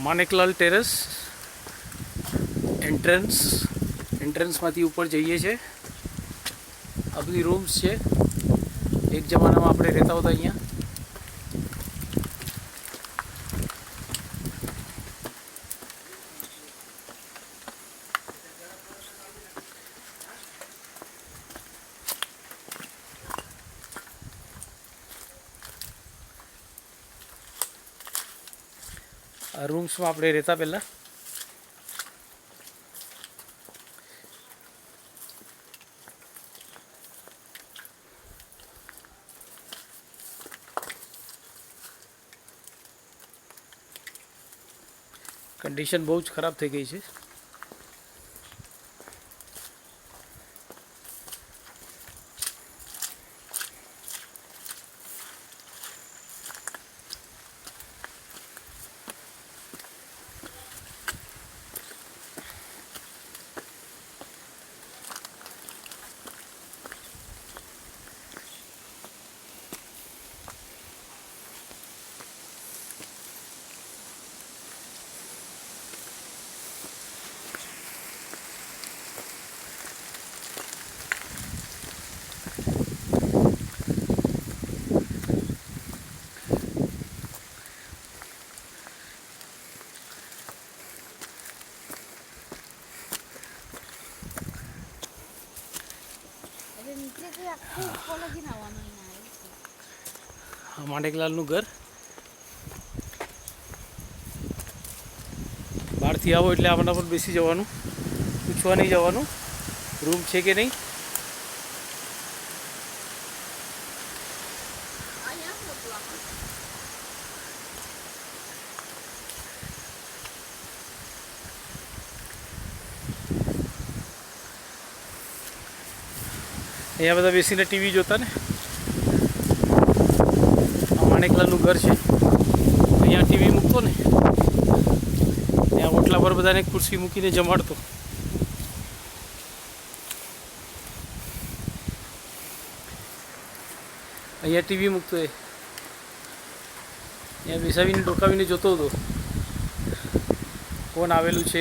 માનેકલાલ terrace એન્ટ્રન્સમાંથી ઉપર જઈએ છીએ. આ બધી રૂમ્સ છે. એક જમાનામાં આપણે રહેતા હતા અહીંયા. આ રૂમ્સમાં આપણે રહેતા પહેલાં. કન્ડિશન બહુ જ ખરાબ થઈ ગઈ છે. માણેકલાલનું ઘર. બહારથી આવો એટલે આપણા પર બેસી જવાનું, પૂછવા નહીં જવાનું રૂમ છે કે નહીં. અહીંયા બધા બેસીને ટીવી જોતા ને. આ માણેકલાલનું ઘર છે. અહીંયા ટીવી મૂકતો ને, ત્યાં ઓટલા પર બધાને ખુરશી મૂકીને જમાડતો. અહીંયા ટીવી મૂકતો એ, અહીંયા બેસાવીને ડોકાવીને જોતો હતો કોણ આવેલું છે.